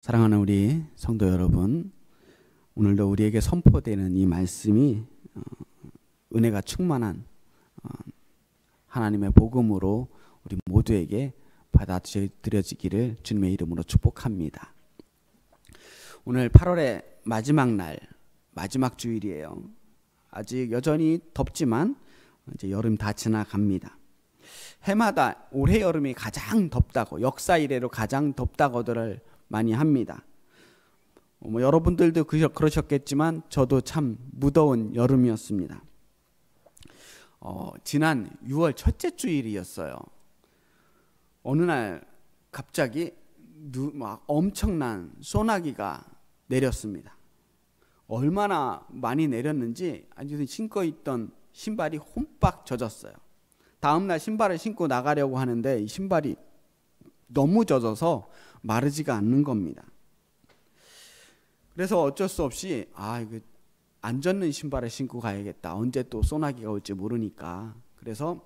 사랑하는 우리 성도 여러분, 오늘도 우리에게 선포되는 이 말씀이 은혜가 충만한 하나님의 복음으로 우리 모두에게 받아들여지기를 주님의 이름으로 축복합니다. 오늘 8월의 마지막 날, 마지막 주일이에요. 아직 여전히 덥지만 이제 여름 다 지나갑니다. 해마다 올해 여름이 가장 덥다고, 역사 이래로 가장 덥다고들 많이 합니다. 여러분들도 그러셨겠지만 저도 참 무더운 여름이었습니다. 지난 6월 첫째 주일이었어요. 어느 날 갑자기 엄청난 소나기가 내렸습니다. 얼마나 많이 내렸는지 아주 신고 있던 신발이 홈박 젖었어요. 다음날 신발을 신고 나가려고 하는데 이 신발이 너무 젖어서 마르지가 않는 겁니다. 그래서 어쩔 수 없이 이거 안 젖는 신발을 신고 가야겠다. 언제 또 소나기가 올지 모르니까. 그래서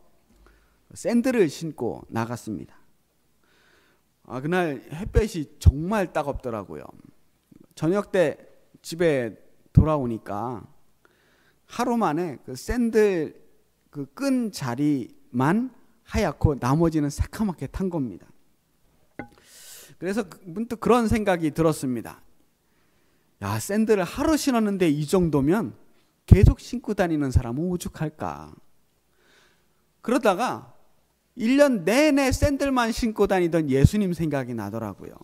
샌들을 신고 나갔습니다. 그날 햇볕이 정말 따갑더라고요. 저녁 때 집에 돌아오니까 하루 만에 그 샌들 그 끈 자리만 하얗고 나머지는 새카맣게 탄 겁니다. 그래서 문득 그런 생각이 들었습니다. 야, 샌들을 하루 신었는데 이 정도면 계속 신고 다니는 사람은 오죽할까. 그러다가 1년 내내 샌들만 신고 다니던 예수님 생각이 나더라고요.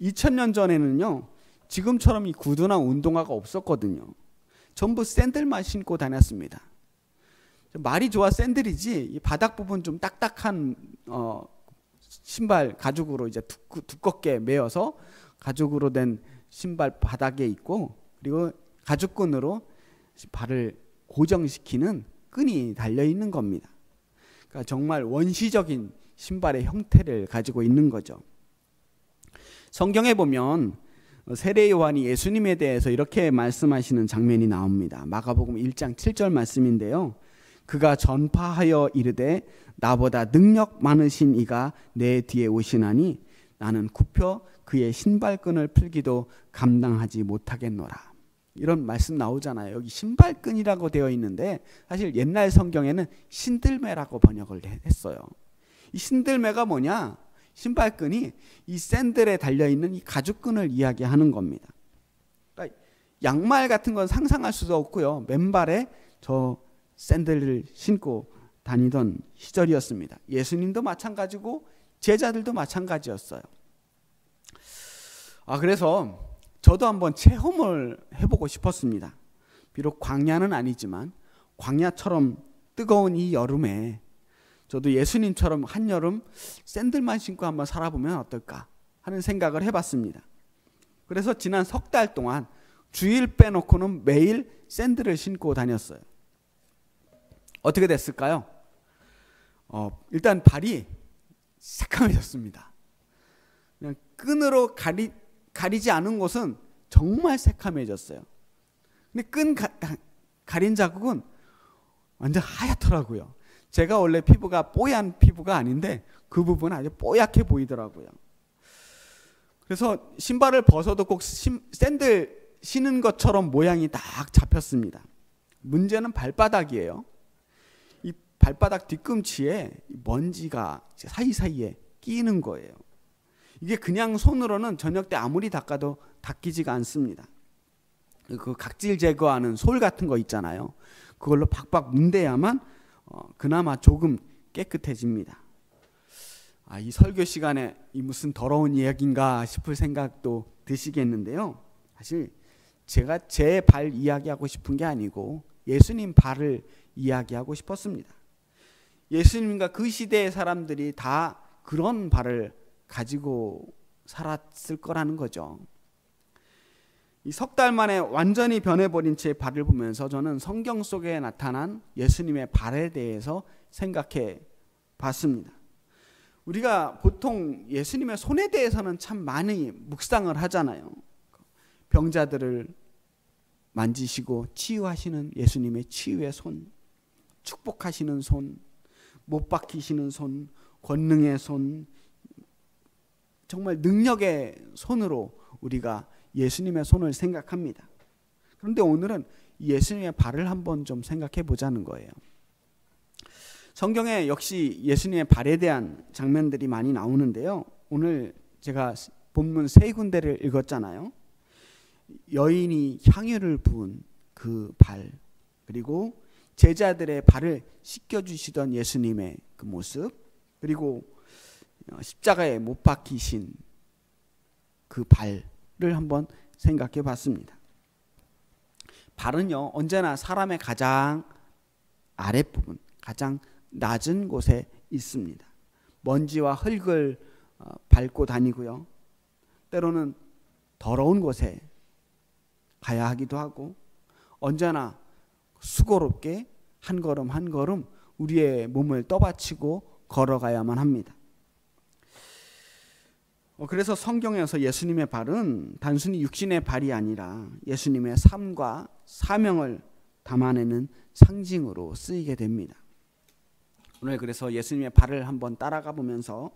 2000년 전에는요, 지금처럼 이 구두나 운동화가 없었거든요. 전부 샌들만 신고 다녔습니다. 말이 좋아 샌들이지 이 바닥 부분 좀 딱딱한 신발 가죽으로 이제 두껍게 매어서 가죽으로 된 신발 바닥에 있고, 그리고 가죽끈으로 발을 고정시키는 끈이 달려 있는 겁니다. 그러니까 정말 원시적인 신발의 형태를 가지고 있는 거죠. 성경에 보면 세례 요한이 예수님에 대해서 이렇게 말씀하시는 장면이 나옵니다. 마가복음 1장 7절 말씀인데요. 그가 전파하여 이르되 나보다 능력 많으신 이가 내 뒤에 오시나니 나는 굽혀 그의 신발끈을 풀기도 감당하지 못하겠노라. 이런 말씀 나오잖아요. 여기 신발끈이라고 되어 있는데 사실 옛날 성경에는 신들매라고 번역을 했어요. 이 신들매가 뭐냐? 신발끈이 이 샌들에 달려있는 이 가죽끈을 이야기하는 겁니다. 그러니까 양말 같은 건 상상할 수도 없고요. 맨발에 저 샌들을 신고 다니던 시절이었습니다. 예수님도 마찬가지고 제자들도 마찬가지였어요. 그래서 저도 한번 체험을 해보고 싶었습니다. 비록 광야는 아니지만 광야처럼 뜨거운 이 여름에 저도 예수님처럼 한여름 샌들만 신고 한번 살아보면 어떨까 하는 생각을 해봤습니다. 그래서 지난 석 달 동안 주일 빼놓고는 매일 샌들을 신고 다녔어요. 어떻게 됐을까요? 일단 발이 새카매졌습니다. 그냥 끈으로 가리지 않은 곳은 정말 새카매졌어요. 근데 끈 가린 자국은 완전 하얗더라고요. 제가 원래 피부가 뽀얀 피부가 아닌데 그 부분은 아주 뽀얗게 보이더라고요. 그래서 신발을 벗어도 꼭 샌들 신은 것처럼 모양이 딱 잡혔습니다. 문제는 발바닥이에요. 이 발바닥 뒤꿈치에 먼지가 사이사이에 끼는 거예요. 이게 그냥 손으로는 저녁 때 아무리 닦아도 닦이지가 않습니다. 그 각질 제거하는 솔 같은 거 있잖아요. 그걸로 박박 문대야만 그나마 조금 깨끗해집니다. 이 설교 시간에 이 무슨 더러운 이야기인가 싶을 생각도 드시겠는데요. 사실 제가 제 발 이야기하고 싶은 게 아니고 예수님 발을 이야기하고 싶었습니다. 예수님과 그 시대의 사람들이 다 그런 발을 가지고 살았을 거라는 거죠. 이 석 달 만에 완전히 변해버린 제 발을 보면서 저는 성경 속에 나타난 예수님의 발에 대해서 생각해 봤습니다. 우리가 보통 예수님의 손에 대해서는 참 많이 묵상을 하잖아요. 병자들을 만지시고 치유하시는 예수님의 치유의 손, 축복하시는 손, 못 박히시는 손, 권능의 손, 정말 능력의 손으로 우리가 예수님의 손을 생각합니다. 그런데 오늘은 예수님의 발을 한번 좀 생각해 보자는 거예요. 성경에 역시 예수님의 발에 대한 장면들이 많이 나오는데요. 오늘 제가 본문 세 군데를 읽었잖아요. 여인이 향유를 부은 그 발, 그리고 제자들의 발을 씻겨주시던 예수님의 그 모습, 그리고 십자가에 못 박히신 그 발을 한번 생각해 봤습니다. 발은요, 언제나 사람의 가장 아랫부분, 가장 낮은 곳에 있습니다. 먼지와 흙을 밟고 다니고요. 때로는 더러운 곳에 가야 하기도 하고, 언제나 수고롭게 한 걸음 한 걸음 우리의 몸을 떠받치고 걸어가야만 합니다. 그래서 성경에서 예수님의 발은 단순히 육신의 발이 아니라 예수님의 삶과 사명을 담아내는 상징으로 쓰이게 됩니다. 오늘 그래서 예수님의 발을 한번 따라가 보면서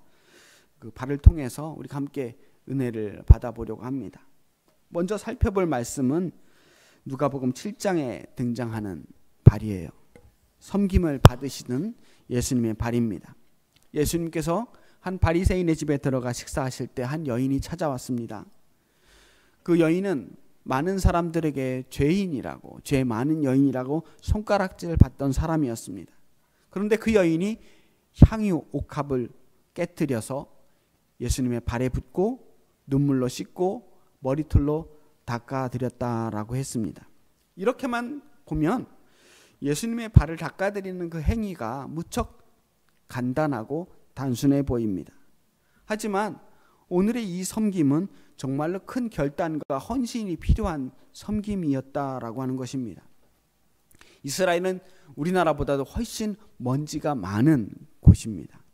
그 발을 통해서 우리가 함께 은혜를 받아보려고 합니다. 먼저 살펴볼 말씀은 누가복음 7장에 등장하는 발이에요. 섬김을 받으시는 예수님의 발입니다. 예수님께서 한 바리새인의 집에 들어가 식사하실 때 한 여인이 찾아왔습니다. 그 여인은 많은 사람들에게 죄인이라고, 죄 많은 여인이라고 손가락질 받던 사람이었습니다. 그런데 그 여인이 향유 옥합을 깨뜨려서 예수님의 발에 붓고 눈물로 씻고 머리털로 닦아드렸다라고 했습니다. 이렇게만 보면 예수님의 발을 닦아드리는 그 행위가 무척 간단하고 단순해 보입니다. 하지만 오늘의 이 섬김은 정말로 큰 결단과 헌신이 필요한 섬김이었다라고 하는 것입니다. 이스라엘은 우리나라보다도 훨씬 먼지가 많은 곳입니다.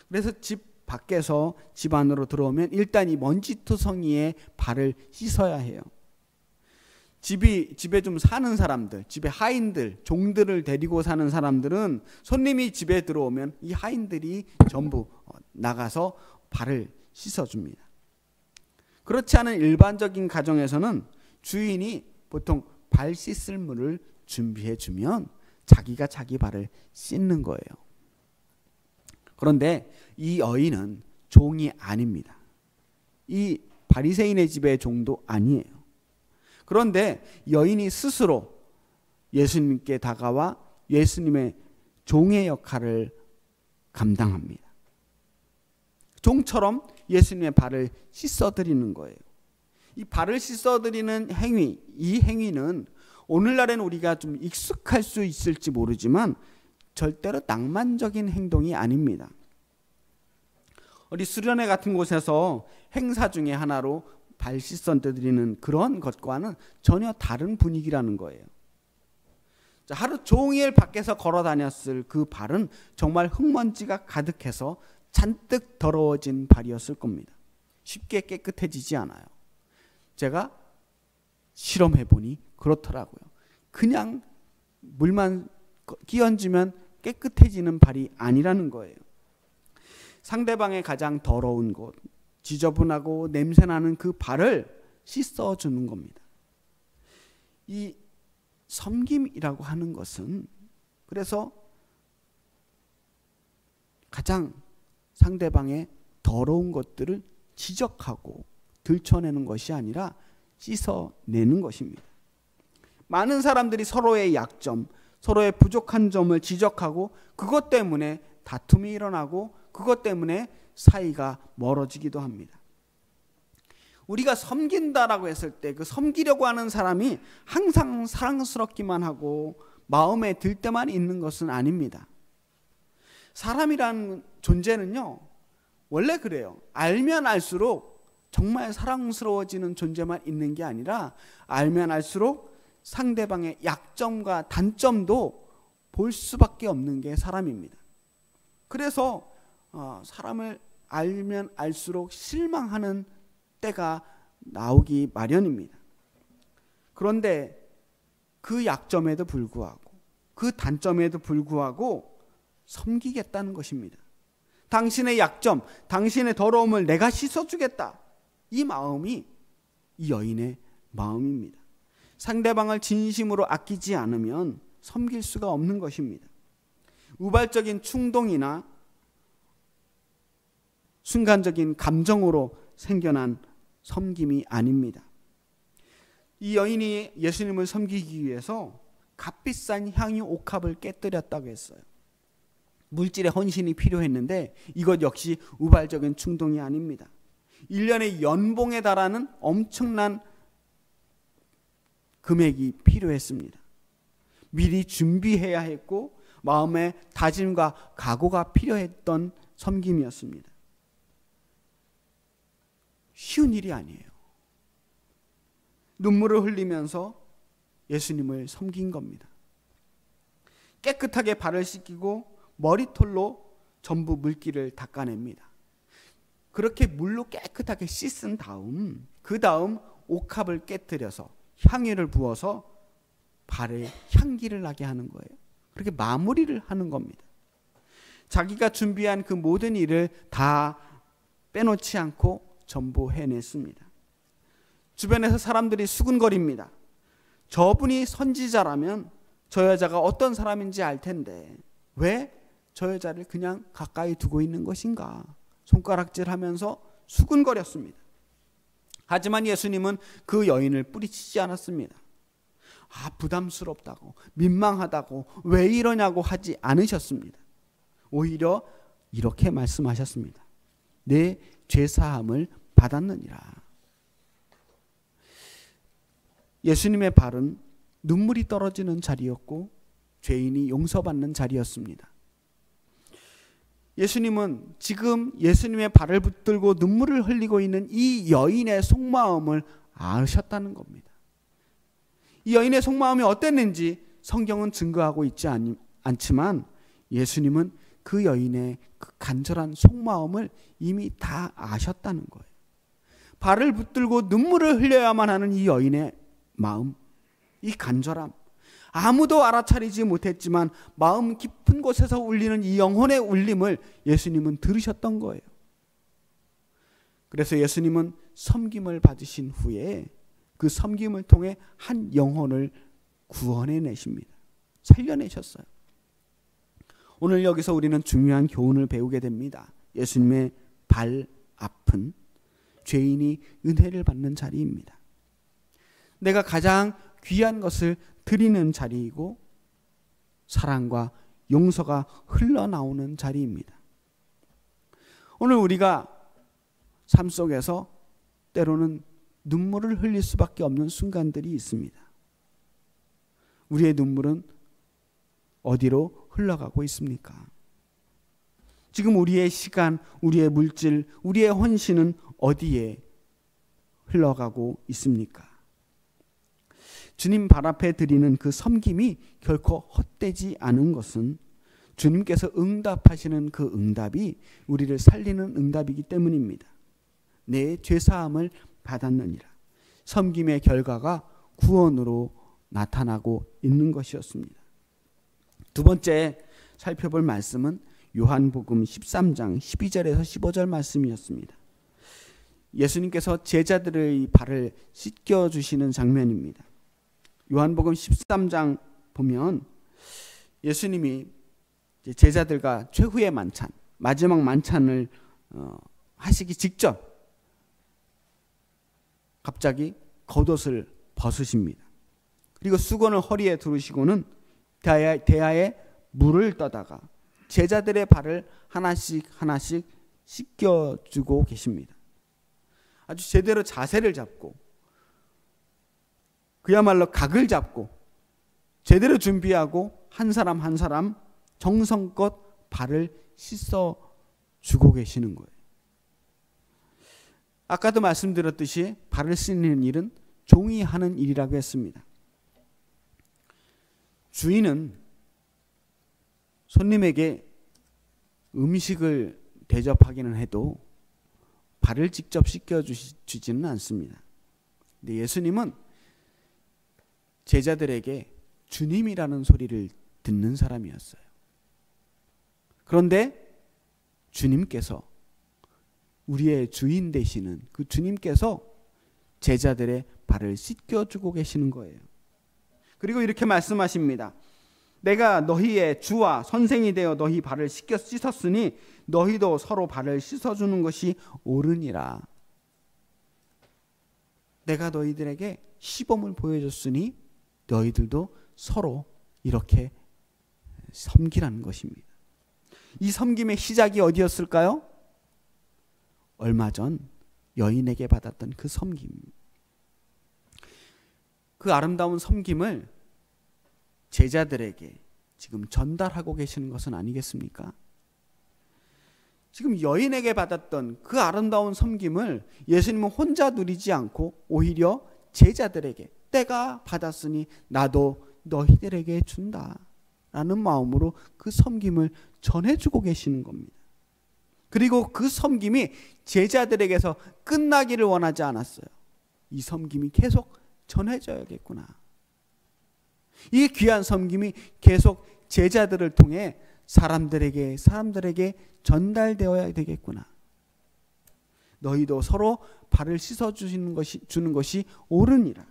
그래서 집 밖에서 집 안으로 들어오면 일단 이 먼지투성이에 발을 씻어야 해요. 집에 좀 사는 사람들, 집에 하인들, 종들을 데리고 사는 사람들은 손님이 집에 들어오면 이 하인들이 전부 나가서 발을 씻어줍니다. 그렇지 않은 일반적인 가정에서는 주인이 보통 발 씻을 물을 준비해주면 자기가 자기 발을 씻는 거예요. 그런데 이 여인은 종이 아닙니다. 이 바리새인의 집의 종도 아니에요. 그런데 여인이 스스로 예수님께 다가와 예수님의 종의 역할을 감당합니다. 종처럼 예수님의 발을 씻어드리는 거예요. 이 발을 씻어드리는 행위, 이 행위는 오늘날에는 우리가 좀 익숙할 수 있을지 모르지만 절대로 낭만적인 행동이 아닙니다. 우리 수련회 같은 곳에서 행사 중에 하나로 발 씻어드리는 그런 것과는 전혀 다른 분위기라는 거예요. 하루 종일 밖에서 걸어 다녔을 그 발은 정말 흙먼지가 가득해서 잔뜩 더러워진 발이었을 겁니다. 쉽게 깨끗해지지 않아요. 제가 실험해 보니 그렇더라고요. 그냥 물만 끼얹으면 깨끗해지는 발이 아니라는 거예요. 상대방의 가장 더러운 곳, 지저분하고 냄새나는 그 발을 씻어주는 겁니다. 이 섬김이라고 하는 것은 그래서 가장 상대방의 더러운 것들을 지적하고 들춰내는 것이 아니라 씻어내는 것입니다. 많은 사람들이 서로의 약점, 서로의 부족한 점을 지적하고 그것 때문에 다툼이 일어나고 그것 때문에 사이가 멀어지기도 합니다. 우리가 섬긴다라고 했을 때 그 섬기려고 하는 사람이 항상 사랑스럽기만 하고 마음에 들 때만 있는 것은 아닙니다. 사람이라는 존재는요, 원래 그래요. 알면 알수록 정말 사랑스러워지는 존재만 있는 게 아니라 알면 알수록 상대방의 약점과 단점도 볼 수밖에 없는 게 사람입니다. 그래서 사람을 알면 알수록 실망하는 때가 나오기 마련입니다. 그런데 그 약점에도 불구하고 그 단점에도 불구하고 섬기겠다는 것입니다. 당신의 약점, 당신의 더러움을 내가 씻어주겠다. 이 마음이 이 여인의 마음입니다. 상대방을 진심으로 아끼지 않으면 섬길 수가 없는 것입니다. 우발적인 충동이나 순간적인 감정으로 생겨난 섬김이 아닙니다. 이 여인이 예수님을 섬기기 위해서 값비싼 향유 옥합을 깨뜨렸다고 했어요. 물질의 헌신이 필요했는데 이것 역시 우발적인 충동이 아닙니다. 1년의 연봉에 달하는 엄청난 금액이 필요했습니다. 미리 준비해야 했고 마음의 다짐과 각오가 필요했던 섬김이었습니다. 쉬운 일이 아니에요. 눈물을 흘리면서 예수님을 섬긴 겁니다. 깨끗하게 발을 씻기고 머리털로 전부 물기를 닦아냅니다. 그렇게 물로 깨끗하게 씻은 다음 그 다음 옥합을 깨뜨려서 향유를 부어서 발에 향기를 나게 하는 거예요. 그렇게 마무리를 하는 겁니다. 자기가 준비한 그 모든 일을 다 빼놓지 않고 전부 해냈습니다. 주변에서 사람들이 수군거립니다. 저분이 선지자라면 저 여자가 어떤 사람인지 알 텐데 왜 저 여자를 그냥 가까이 두고 있는 것인가? 손가락질하면서 수군거렸습니다. 하지만 예수님은 그 여인을 뿌리치지 않았습니다. 부담스럽다고, 민망하다고, 왜 이러냐고 하지 않으셨습니다. 오히려 이렇게 말씀하셨습니다. 내 죄사함을 받았느니라. 예수님의 발은 눈물이 떨어지는 자리였고 죄인이 용서받는 자리였습니다. 예수님은 지금 예수님의 발을 붙들고 눈물을 흘리고 있는 이 여인의 속마음을 아셨다는 겁니다. 이 여인의 속마음이 어땠는지 성경은 증거하고 있지 않지만 예수님은 그 여인의 그 간절한 속마음을 이미 다 아셨다는 거예요. 발을 붙들고 눈물을 흘려야만 하는 이 여인의 마음, 이 간절함, 아무도 알아차리지 못했지만 마음 깊은 곳에서 울리는 이 영혼의 울림을 예수님은 들으셨던 거예요. 그래서 예수님은 섬김을 받으신 후에 그 섬김을 통해 한 영혼을 구원해내십니다. 살려내셨어요. 오늘 여기서 우리는 중요한 교훈을 배우게 됩니다. 예수님의 발 앞은 죄인이 은혜를 받는 자리입니다. 내가 가장 귀한 것을 드리는 자리이고 사랑과 용서가 흘러나오는 자리입니다. 오늘 우리가 삶 속에서 때로는 눈물을 흘릴 수밖에 없는 순간들이 있습니다. 우리의 눈물은 어디로 흘러가고 있습니까? 지금 우리의 시간, 우리의 물질, 우리의 헌신은 어디에 흘러가고 있습니까? 주님 발 앞에 드리는 그 섬김이 결코 헛되지 않은 것은 주님께서 응답하시는 그 응답이 우리를 살리는 응답이기 때문입니다. 내 죄사함을 받았느니라. 섬김의 결과가 구원으로 나타나고 있는 것이었습니다. 두 번째 살펴볼 말씀은 요한복음 13장 12절에서 15절 말씀이었습니다. 예수님께서 제자들의 발을 씻겨주시는 장면입니다. 요한복음 13장 보면 예수님이 제자들과 최후의 만찬, 마지막 만찬을 하시기 직전 갑자기 겉옷을 벗으십니다. 그리고 수건을 허리에 두르시고는 대야에 물을 떠다가 제자들의 발을 하나씩 하나씩 씻겨주고 계십니다. 아주 제대로 자세를 잡고 그야말로 각을 잡고 제대로 준비하고 한 사람 한 사람 정성껏 발을 씻어주고 계시는 거예요. 아까도 말씀드렸듯이 발을 씻는 일은 종이 하는 일이라고 했습니다. 주인은 손님에게 음식을 대접하기는 해도 발을 직접 씻겨주지는 않습니다. 근데 예수님은 제자들에게 주님이라는 소리를 듣는 사람이었어요. 그런데 주님께서, 우리의 주인 되시는 그 주님께서 제자들의 발을 씻겨주고 계시는 거예요. 그리고 이렇게 말씀하십니다. 내가 너희의 주와 선생이 되어 너희 발을 씻었으니 너희도 서로 발을 씻어주는 것이 옳으니라. 내가 너희들에게 시범을 보여줬으니 너희들도 서로 이렇게 섬기라는 것입니다. 이 섬김의 시작이 어디였을까요? 얼마 전 여인에게 받았던 그 섬김. 그 아름다운 섬김을 제자들에게 지금 전달하고 계시는 것은 아니겠습니까? 지금 여인에게 받았던 그 아름다운 섬김을 예수님은 혼자 누리지 않고 오히려 제자들에게 때가 받았으니 나도 너희들에게 준다 라는 마음으로 그 섬김을 전해주고 계시는 겁니다. 그리고 그 섬김이 제자들에게서 끝나기를 원하지 않았어요. 이 섬김이 계속 전해져야겠구나. 이 귀한 섬김이 계속 제자들을 통해 사람들에게 전달되어야 되겠구나. 너희도 서로 발을 씻어주는 것이 옳으니라.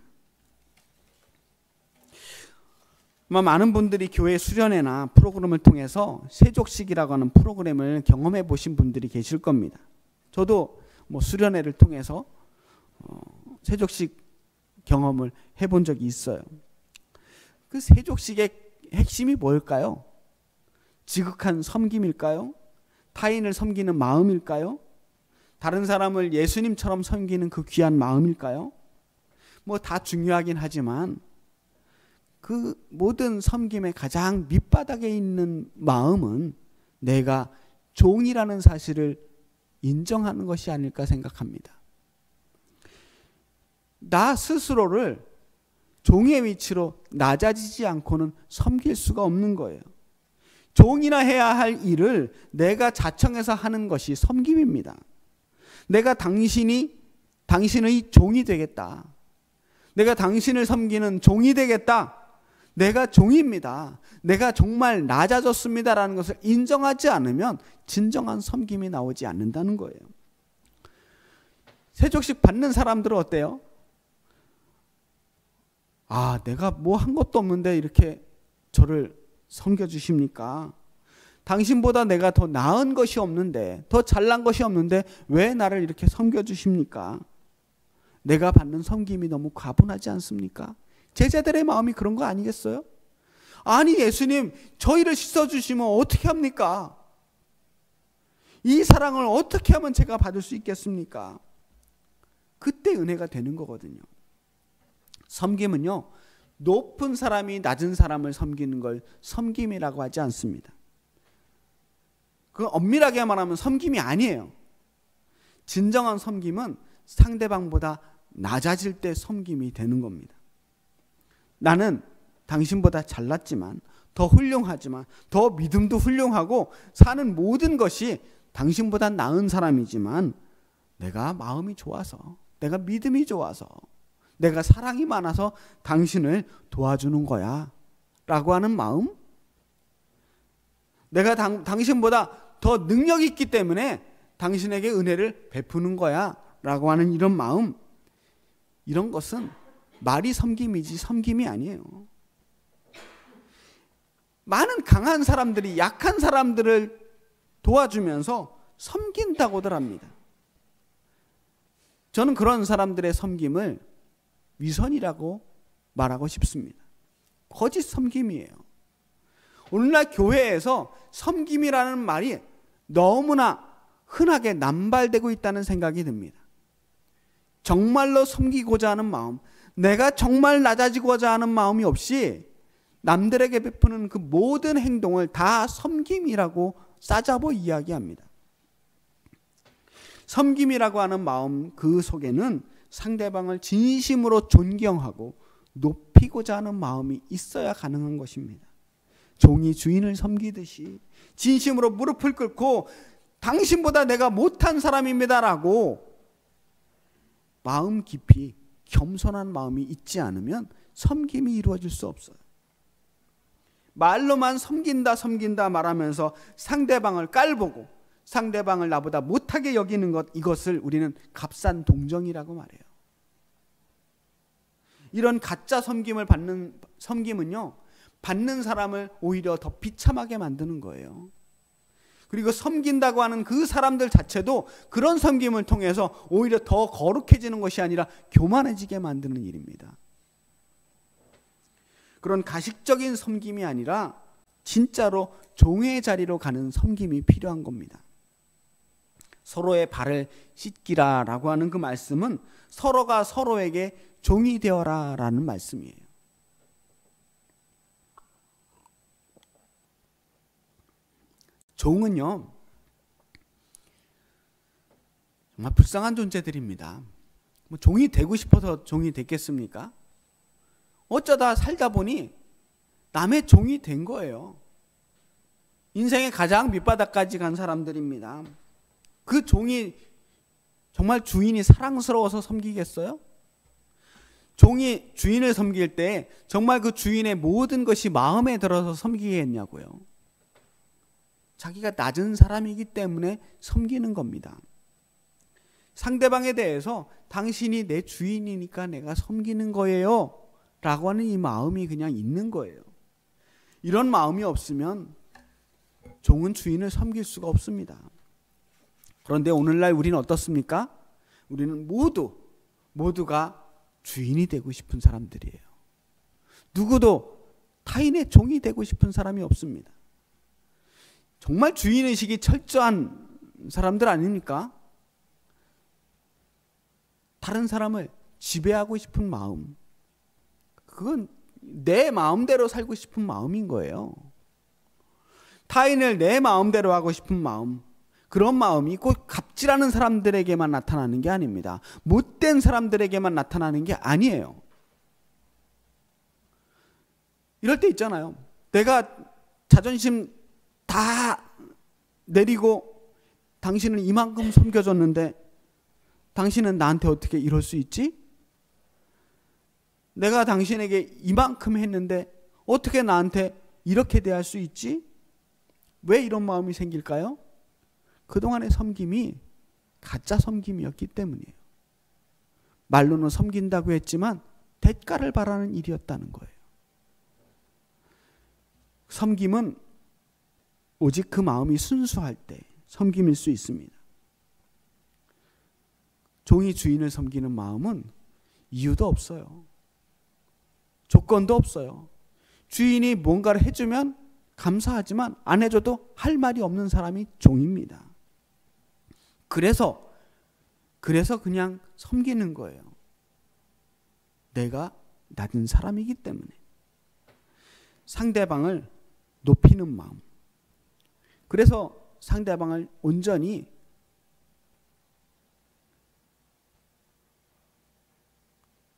많은 분들이 교회 수련회나 프로그램을 통해서 세족식이라고 하는 프로그램을 경험해 보신 분들이 계실 겁니다. 저도 수련회를 통해서 세족식 경험을 해본 적이 있어요. 그 세족식의 핵심이 뭘까요? 지극한 섬김일까요? 타인을 섬기는 마음일까요? 다른 사람을 예수님처럼 섬기는 그 귀한 마음일까요? 다 중요하긴 하지만 그 모든 섬김의 가장 밑바닥에 있는 마음은 내가 종이라는 사실을 인정하는 것이 아닐까 생각합니다. 나 스스로를 종의 위치로 낮아지지 않고는 섬길 수가 없는 거예요. 종이나 해야 할 일을 내가 자청해서 하는 것이 섬김입니다. 내가 당신의 종이 되겠다. 내가 당신을 섬기는 종이 되겠다. 내가 종입니다. 내가 정말 낮아졌습니다라는 것을 인정하지 않으면 진정한 섬김이 나오지 않는다는 거예요. 세족식 받는 사람들은 어때요? 내가 한 것도 없는데 이렇게 저를 섬겨주십니까? 당신보다 내가 더 나은 것이 없는데, 더 잘난 것이 없는데 왜 나를 이렇게 섬겨주십니까? 내가 받는 섬김이 너무 과분하지 않습니까? 제자들의 마음이 그런 거 아니겠어요? 아니 예수님, 저희를 씻어주시면 어떻게 합니까? 이 사랑을 어떻게 하면 제가 받을 수 있겠습니까? 그때 은혜가 되는 거거든요. 섬김은요, 높은 사람이 낮은 사람을 섬기는 걸 섬김이라고 하지 않습니다. 그 엄밀하게 말하면 섬김이 아니에요. 진정한 섬김은 상대방보다 낮아질 때 섬김이 되는 겁니다. 나는 당신보다 잘났지만, 더 훌륭하지만, 더 믿음도 훌륭하고 사는 모든 것이 당신보다 나은 사람이지만 내가 마음이 좋아서, 내가 믿음이 좋아서, 내가 사랑이 많아서 당신을 도와주는 거야 라고 하는 마음, 내가 당신보다 더 능력이 있기 때문에 당신에게 은혜를 베푸는 거야 라고 하는 이런 마음, 이런 것은 말이 섬김이지 섬김이 아니에요. 많은 강한 사람들이 약한 사람들을 도와주면서 섬긴다고들 합니다. 저는 그런 사람들의 섬김을 위선이라고 말하고 싶습니다. 거짓 섬김이에요. 오늘날 교회에서 섬김이라는 말이 너무나 흔하게 남발되고 있다는 생각이 듭니다. 정말로 섬기고자 하는 마음, 내가 정말 낮아지고자 하는 마음이 없이 남들에게 베푸는 그 모든 행동을 다 섬김이라고 싸잡아 이야기합니다. 섬김이라고 하는 마음 그 속에는 상대방을 진심으로 존경하고 높이고자 하는 마음이 있어야 가능한 것입니다. 종이 주인을 섬기듯이 진심으로 무릎을 꿇고 당신보다 내가 못한 사람입니다라고 마음 깊이 겸손한 마음이 있지 않으면 섬김이 이루어질 수 없어요. 말로만 섬긴다 말하면서 상대방을 깔보고 상대방을 나보다 못하게 여기는 것, 이것을 우리는 값싼 동정이라고 말해요. 이런 가짜 섬김은요, 받는 사람을 오히려 더 비참하게 만드는 거예요. 그리고 섬긴다고 하는 그 사람들 자체도 그런 섬김을 통해서 오히려 더 거룩해지는 것이 아니라 교만해지게 만드는 일입니다. 그런 가식적인 섬김이 아니라 진짜로 종의 자리로 가는 섬김이 필요한 겁니다. 서로의 발을 씻기라라고 하는 그 말씀은 서로가 서로에게 종이 되어라라는 말씀이에요. 종은요, 정말 불쌍한 존재들입니다. 뭐 종이 되고 싶어서 종이 됐겠습니까? 어쩌다 살다 보니 남의 종이 된 거예요. 인생의 가장 밑바닥까지 간 사람들입니다. 그 종이 정말 주인이 사랑스러워서 섬기겠어요? 종이 주인을 섬길 때 정말 그 주인의 모든 것이 마음에 들어서 섬기겠냐고요. 자기가 낮은 사람이기 때문에 섬기는 겁니다. 상대방에 대해서 당신이 내 주인이니까 내가 섬기는 거예요 라고 하는 이 마음이 그냥 있는 거예요. 이런 마음이 없으면 종은 주인을 섬길 수가 없습니다. 그런데 오늘날 우리는 어떻습니까? 우리는 모두가 주인이 되고 싶은 사람들이에요. 누구도 타인의 종이 되고 싶은 사람이 없습니다. 정말 주인의식이 철저한 사람들 아닙니까? 다른 사람을 지배하고 싶은 마음, 그건 내 마음대로 살고 싶은 마음인 거예요. 타인을 내 마음대로 하고 싶은 마음, 그런 마음이 꼭 갑질하는 사람들에게만 나타나는 게 아닙니다. 못된 사람들에게만 나타나는 게 아니에요. 이럴 때 있잖아요. 내가 자존심 다 내리고 당신은 이만큼 섬겨줬는데 당신은 나한테 어떻게 이럴 수 있지? 내가 당신에게 이만큼 했는데 어떻게 나한테 이렇게 대할 수 있지? 왜 이런 마음이 생길까요? 그동안의 섬김이 가짜 섬김이었기 때문이에요. 말로는 섬긴다고 했지만 대가를 바라는 일이었다는 거예요. 섬김은 오직 그 마음이 순수할 때 섬김일 수 있습니다. 종이 주인을 섬기는 마음은 이유도 없어요. 조건도 없어요. 주인이 뭔가를 해주면 감사하지만 안 해줘도 할 말이 없는 사람이 종입니다. 그래서 그냥 섬기는 거예요. 내가 낮은 사람이기 때문에. 상대방을 높이는 마음. 그래서 상대방을 온전히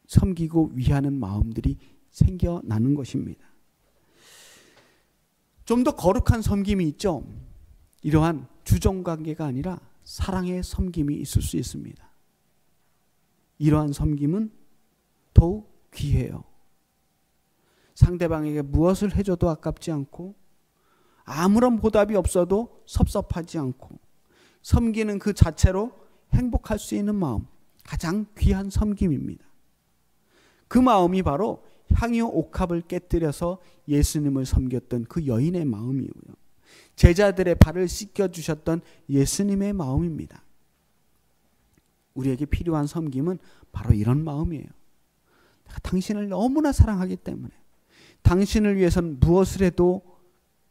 섬기고 위하는 마음들이 생겨나는 것입니다. 좀 더 거룩한 섬김이 있죠. 이러한 주종관계가 아니라 사랑의 섬김이 있을 수 있습니다. 이러한 섬김은 더욱 귀해요. 상대방에게 무엇을 해줘도 아깝지 않고 아무런 보답이 없어도 섭섭하지 않고 섬기는 그 자체로 행복할 수 있는 마음, 가장 귀한 섬김입니다. 그 마음이 바로 향유 옥합을 깨뜨려서 예수님을 섬겼던 그 여인의 마음이고요. 제자들의 발을 씻겨주셨던 예수님의 마음입니다. 우리에게 필요한 섬김은 바로 이런 마음이에요. 내가 당신을 너무나 사랑하기 때문에 당신을 위해서는 무엇을 해도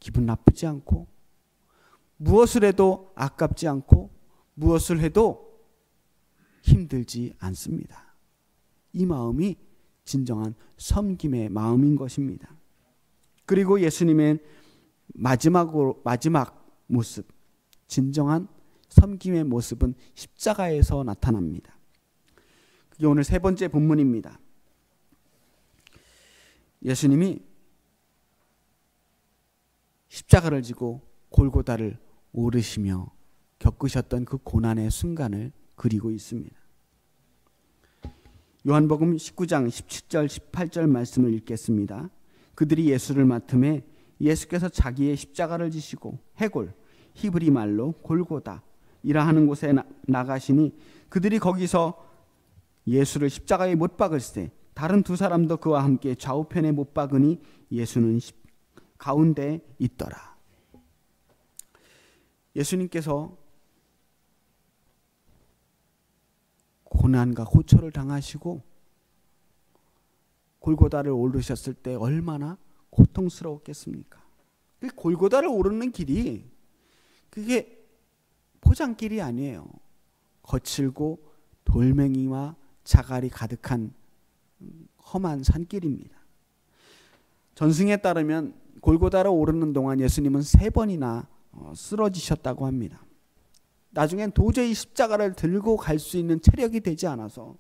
기분 나쁘지 않고 무엇을 해도 아깝지 않고 무엇을 해도 힘들지 않습니다. 이 마음이 진정한 섬김의 마음인 것입니다. 그리고 예수님의 마지막 모습, 진정한 섬김의 모습은 십자가에서 나타납니다. 그게 오늘 세 번째 본문입니다. 예수님이 십자가를 지고 골고다를 오르시며 겪으셨던 그 고난의 순간을 그리고 있습니다. 요한복음 19장 17절 18절 말씀을 읽겠습니다. 그들이 예수를 맡음에 예수께서 자기의 십자가를 지시고 해골 히브리 말로 골고다이라 하는 곳에 나가시니 그들이 거기서 예수를 십자가에 못 박을세 다른 두 사람도 그와 함께 좌우편에 못 박으니 예수는 가운데 있더라. 예수님께서 고난과 고초를 당하시고 골고다를 오르셨을 때 얼마나 고통스러웠겠습니까? 그 골고다를 오르는 길이 그게 포장길이 아니에요. 거칠고 돌멩이와 자갈이 가득한 험한 산길입니다. 전승에 따르면 골고다를 오르는 동안 예수님은 3번이나 쓰러지셨다고 합니다. 나중엔 도저히 십자가를 들고 갈 수 있는 체력이 되지 않아서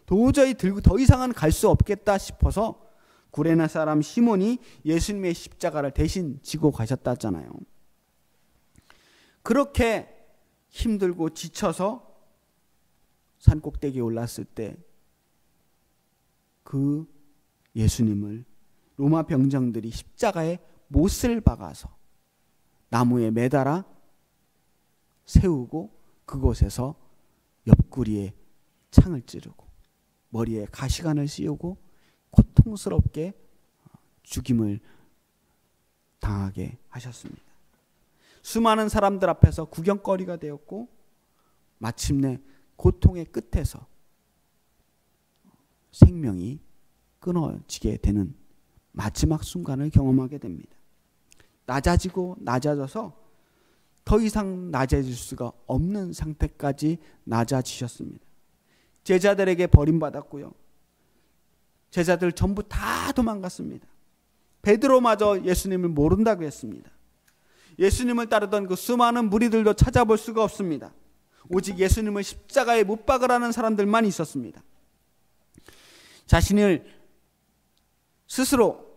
도저히 들고 더 이상은 갈 수 없겠다 싶어서 구레네 사람 시몬이 예수님의 십자가를 대신 지고 가셨다잖아요. 그렇게 힘들고 지쳐서 산꼭대기에 올랐을 때 그 예수님을 로마 병정들이 십자가에 못을 박아서 나무에 매달아 세우고 그곳에서 옆구리에 창을 찌르고 머리에 가시관을 씌우고 고통스럽게 죽임을 당하게 하셨습니다. 수많은 사람들 앞에서 구경거리가 되었고 마침내 고통의 끝에서 생명이 끊어지게 되는 마지막 순간을 경험하게 됩니다. 낮아지고 낮아져서 더 이상 낮아질 수가 없는 상태까지 낮아지셨습니다. 제자들에게 버림받았고요. 제자들 전부 다 도망갔습니다. 베드로마저 예수님을 모른다고 했습니다. 예수님을 따르던 그 수많은 무리들도 찾아볼 수가 없습니다. 오직 예수님을 십자가에 못 박으라는 사람들만 있었습니다. 자신을 스스로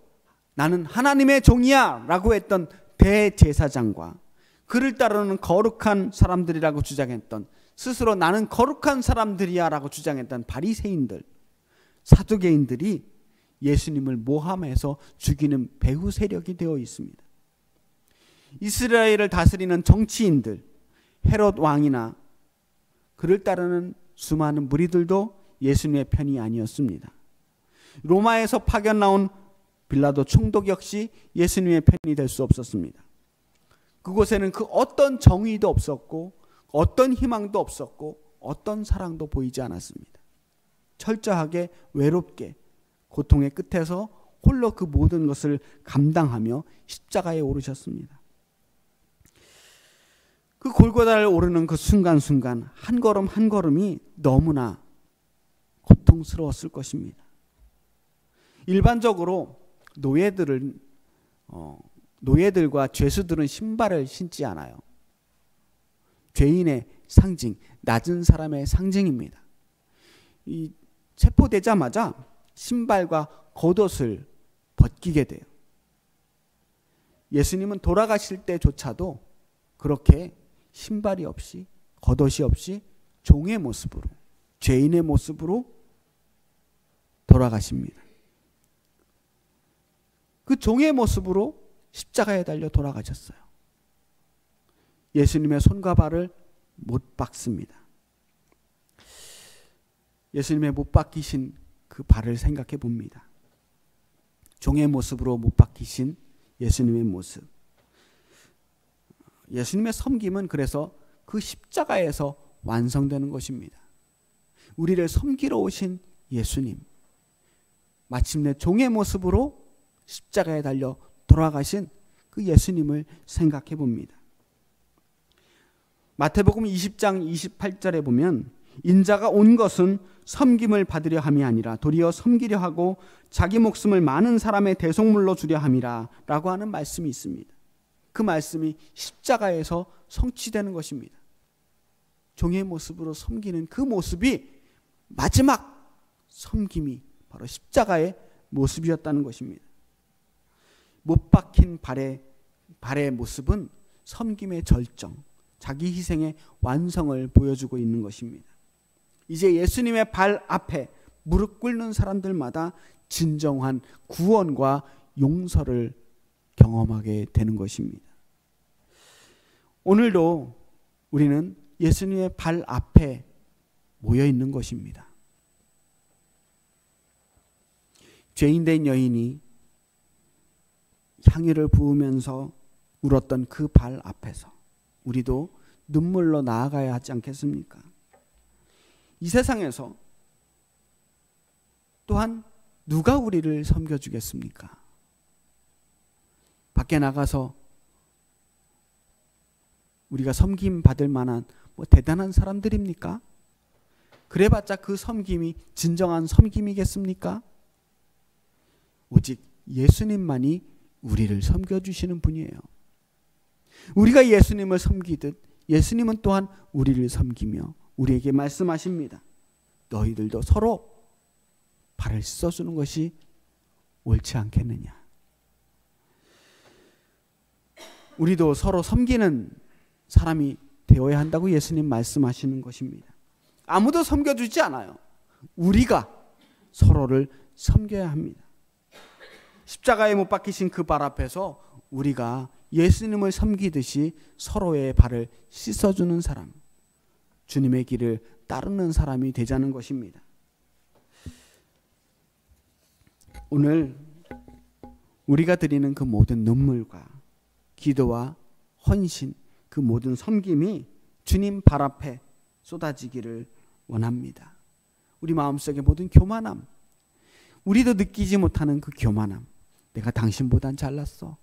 나는 하나님의 종이야 라고 했던 대제사장과 그를 따르는 거룩한 사람들이라고 주장했던 스스로 나는 거룩한 사람들이야 라고 주장했던 바리새인들, 사두개인들이 예수님을 모함해서 죽이는 배후 세력이 되어 있습니다. 이스라엘을 다스리는 정치인들, 헤롯 왕이나 그를 따르는 수많은 무리들도 예수님의 편이 아니었습니다. 로마에서 파견 나온 빌라도 총독 역시 예수님의 편이 될 수 없었습니다. 그곳에는 그 어떤 정의도 없었고 어떤 희망도 없었고 어떤 사랑도 보이지 않았습니다. 철저하게 외롭게 고통의 끝에서 홀로 그 모든 것을 감당하며 십자가에 오르셨습니다. 그 골고다를 오르는 그 순간순간 한 걸음 한 걸음이 너무나 고통스러웠을 것입니다. 일반적으로 노예들과 죄수들은 신발을 신지 않아요. 죄인의 상징, 낮은 사람의 상징입니다. 이 체포되자마자 신발과 겉옷을 벗기게 돼요. 예수님은 돌아가실 때조차도 그렇게 신발이 없이 겉옷이 없이 종의 모습으로 죄인의 모습으로 돌아가십니다. 그 종의 모습으로 십자가에 달려 돌아가셨어요. 예수님의 손과 발을 못 박습니다. 예수님의 못 박히신 그 발을 생각해 봅니다. 종의 모습으로 못 박히신 예수님의 모습. 예수님의 섬김은 그래서 그 십자가에서 완성되는 것입니다. 우리를 섬기러 오신 예수님, 마침내 종의 모습으로 십자가에 달려 돌아가신 그 예수님을 생각해 봅니다. 마태복음 20장 28절에 보면 인자가 온 것은 섬김을 받으려 함이 아니라 도리어 섬기려 하고 자기 목숨을 많은 사람의 대속물로 주려 함이라 라고 하는 말씀이 있습니다. 그 말씀이 십자가에서 성취되는 것입니다. 종의 모습으로 섬기는 그 모습이 마지막 섬김이 바로 십자가의 모습이었다는 것입니다. 못 박힌 발의 모습은 섬김의 절정, 자기 희생의 완성을 보여주고 있는 것입니다. 이제 예수님의 발 앞에 무릎 꿇는 사람들마다 진정한 구원과 용서를 경험하게 되는 것입니다. 오늘도 우리는 예수님의 발 앞에 모여 있는 것입니다. 죄인된 여인이 향유를 부으면서 울었던 그 발 앞에서 우리도 눈물로 나아가야 하지 않겠습니까? 이 세상에서 또한 누가 우리를 섬겨주겠습니까? 밖에 나가서 우리가 섬김 받을 만한 대단한 사람들입니까? 그래봤자 그 섬김이 진정한 섬김이겠습니까? 오직 예수님만이 우리를 섬겨주시는 분이에요. 우리가 예수님을 섬기듯 예수님은 또한 우리를 섬기며 우리에게 말씀하십니다. 너희들도 서로 발을 씻어주는 것이 옳지 않겠느냐. 우리도 서로 섬기는 사람이 되어야 한다고 예수님 말씀하시는 것입니다. 아무도 섬겨주지 않아요. 우리가 서로를 섬겨야 합니다. 십자가에 못 박히신 그 발 앞에서 우리가 예수님을 섬기듯이 서로의 발을 씻어주는 사람, 주님의 길을 따르는 사람이 되자는 것입니다. 오늘 우리가 드리는 그 모든 눈물과 기도와 헌신, 그 모든 섬김이 주님 발 앞에 쏟아지기를 원합니다. 우리 마음속의 모든 교만함, 우리도 느끼지 못하는 그 교만함, 내가 당신보단 잘났어,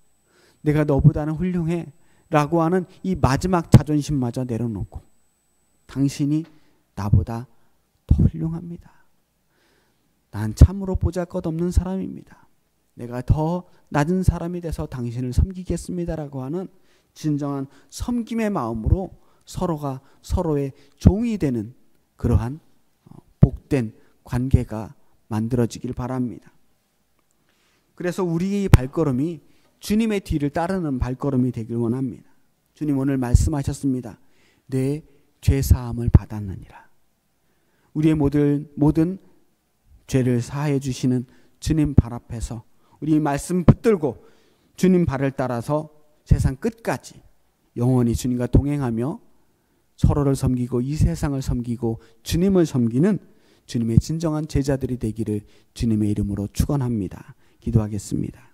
내가 너보다는 훌륭해 라고 하는 이 마지막 자존심마저 내려놓고 당신이 나보다 더 훌륭합니다. 난 참으로 보잘것없는 사람입니다. 내가 더 낮은 사람이 돼서 당신을 섬기겠습니다라고 하는 진정한 섬김의 마음으로 서로가 서로의 종이 되는 그러한 복된 관계가 만들어지길 바랍니다. 그래서 우리의 발걸음이 주님의 뒤를 따르는 발걸음이 되길 원합니다. 주님 오늘 말씀하셨습니다. 내 죄사함을 받았느니라. 우리의 모든 죄를 사하여 주시는 주님 발 앞에서 우리 말씀 붙들고 주님 발을 따라서 세상 끝까지 영원히 주님과 동행하며 서로를 섬기고 이 세상을 섬기고 주님을 섬기는 주님의 진정한 제자들이 되기를 주님의 이름으로 축원합니다. 기도하겠습니다.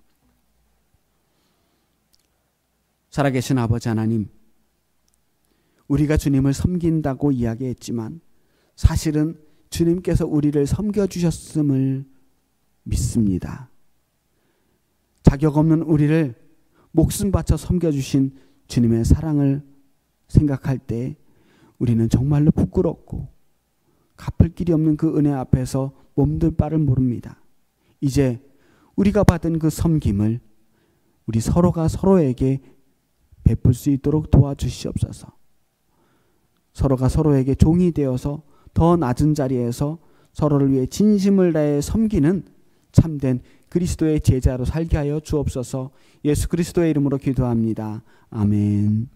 살아계신 아버지 하나님, 우리가 주님을 섬긴다고 이야기했지만 사실은 주님께서 우리를 섬겨주셨음을 믿습니다. 자격 없는 우리를 목숨 바쳐 섬겨주신 주님의 사랑을 생각할 때 우리는 정말로 부끄럽고 갚을 길이 없는 그 은혜 앞에서 몸둘 바를 모릅니다. 이제 우리가 받은 그 섬김을 우리 서로가 서로에게 베풀 수 있도록 도와주시옵소서. 서로가 서로에게 종이 되어서 더 낮은 자리에서 서로를 위해 진심을 다해 섬기는 참된 그리스도의 제자로 살게 하여 주옵소서. 예수 그리스도의 이름으로 기도합니다. 아멘.